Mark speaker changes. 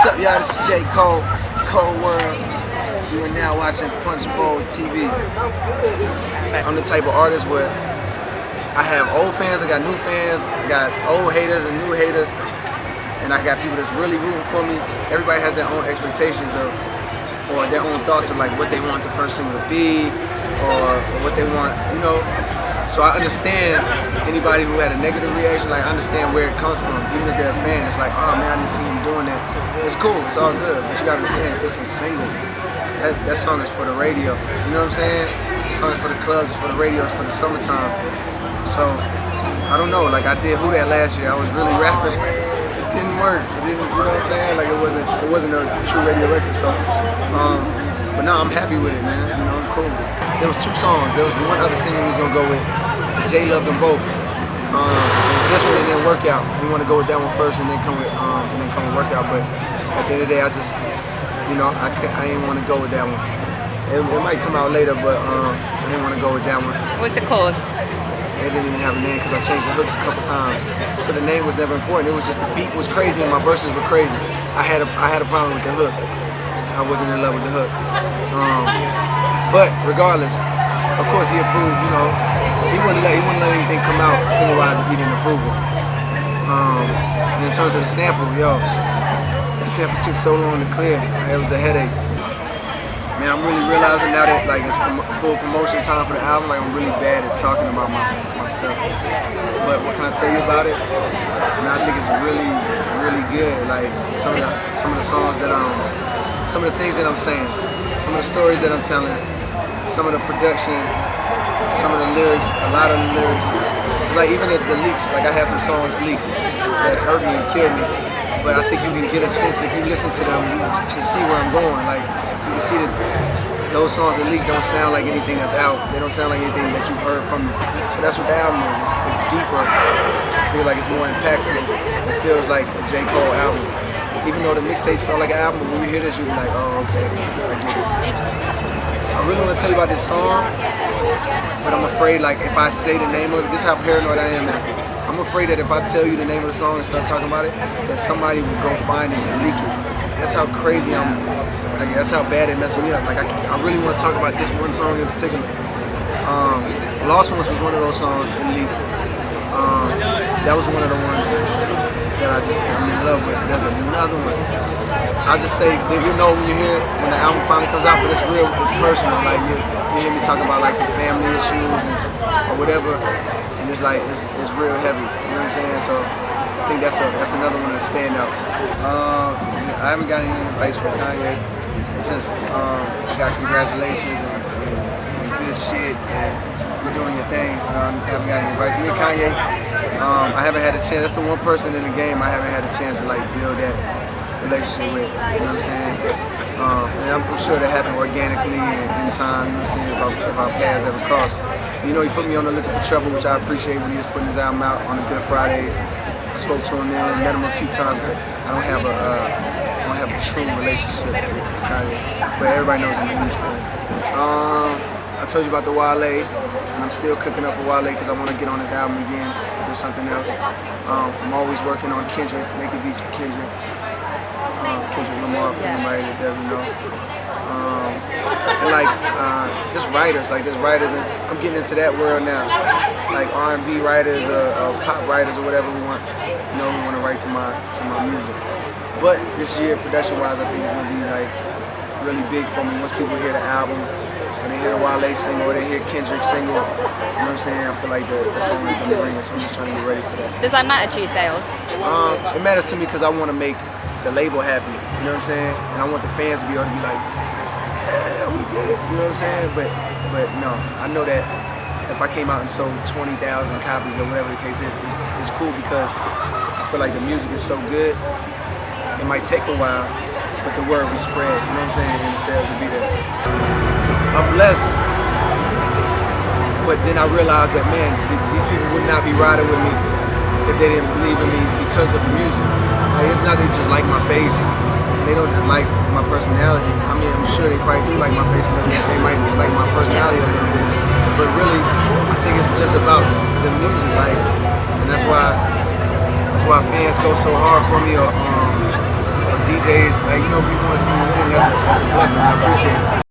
Speaker 1: What's up, y'all? This is J.Cole, Cold World. You are now watching Punchbowl TV. I'm the type of artist where I have old fans, I got new fans, I got old haters and new haters, and I got people that's really rooting for me. Everybody has their own expectations of, or their own thoughts of like what they want the first single to be, or what they want, you know. So I understand anybody who had a negative reaction, like I understand where it comes from. Even if they're a fan, it's like, oh man, I didn't see him doing that. It's cool, it's all good, but you gotta understand, it's a single. That song is for the radio, you know what I'm saying? The song is for the clubs, it's for the radio, it's for the summertime. So, I don't know, like I did Who That last year, I was really rapping. It didn't work, you know what I'm saying? Like it wasn't a true radio record, so. But now I'm happy with it, man, you know, I'm cool. There was 2 songs, there was one other single he was gonna go with. Jay loved them both. It was this one and then Workout. He wanted to go with that one first and then come with Workout. But at the end of the day, I just, you know, I didn't want to go with that one. It might come out later, but I didn't want to go with that one.
Speaker 2: What's it called?
Speaker 1: It didn't even have a name because I changed the hook a couple times. So the name was never important. It was just the beat was crazy and my verses were crazy. I had a problem with the hook. I wasn't in love with the hook. But regardless, of course he approved, you know. He wouldn't let anything come out single-wise if he didn't approve it. And in terms of the sample, the sample took so long to clear. It was a headache. Man, I'm really realizing now that like it's full promotion time for the album, like I'm really bad at talking about my stuff. But what can I tell you about it? Man, I think it's really, really good. Like some of the songs that some of the things that I'm saying, some of the stories that I'm telling, some of the production, some of the lyrics, a lot of the lyrics. Like even the leaks, like I had some songs leak that hurt me and killed me. But I think you can get a sense if you listen to them, you can see where I'm going. Like you can see that those songs that leak don't sound like anything that's out. They don't sound like anything that you've heard from me. So that's what the album is. It's deeper. I feel like it's more impactful. It feels like a J. Cole album. Even though the mixtapes felt like an album, when you hear this, you'll be like, oh, okay, I get it. I really want to tell you about this song, but I'm afraid, like, if I say the name of it, this is how paranoid I am now. I'm afraid that if I tell you the name of the song and start talking about it, that somebody will go find it and leak it. That's how crazy I'm, like, that's how bad it messed me up. Like, I really want to talk about this one song in particular. Lost Ones was one of those songs in leak. That was one of the ones that I'm in love with. There's another one. I'll just say, if you know when you hear it, when the album finally comes out, but it's real, it's personal. Like you hear me talking about like some family issues or whatever, and it's like it's real heavy. You know what I'm saying? So I think that's another one of the standouts. I haven't got any advice from Kanye. It's just I got congratulations and good shit and you're doing your thing. I haven't got any advice. Me and Kanye, I haven't had a chance. That's the one person in the game I haven't had a chance to like build that relationship with, you know what I'm saying? And I'm sure that happened organically and in time, you know what I'm saying, if our paths ever cross. You know, he put me on the Looking for Trouble, which I appreciate when he was putting his album out on the Good Fridays. I spoke to him then, met him a few times, but I don't have a true relationship with Kanye. But everybody knows I'm a huge fan. I told you about the Wale, and I'm still cooking up for Wale because I want to get on his album again with something else. I'm always working on Kendrick, making beats for Kendrick. Kendrick Lamar, for anybody that doesn't know. And like, just writers, and I'm getting into that world now. Like R&B writers, pop writers, or whatever we want, you know, who want to write to my music. But this year, production-wise, I think it's gonna be like really big for me. Once people hear the album, or they hear the Wale single, or they hear Kendrick single, you know what I'm saying? I feel like the phone is gonna ring, so I'm just trying to get ready for that.
Speaker 2: Does that matter to you, sales?
Speaker 1: It matters to me because I want to make the label happy, you know what I'm saying? And I want the fans to be able to be like, yeah, we did it, you know what I'm saying? But no, I know that if I came out and sold 20,000 copies or whatever the case is, it's cool because I feel like the music is so good. It might take a while, but the word will spread, you know what I'm saying? And the sales will be there. I'm blessed, but then I realized that, man, these people would not be riding with me if they didn't believe in me because of the music. Like, it's not they just like my face, and they don't just like my personality. I mean, I'm sure they probably do like my face a little bit. They might like my personality a little bit. But really, I think it's just about the music, like, and that's why fans go so hard for me, or DJ J's, like, you know, people want to see me win. That's a blessing. I appreciate it.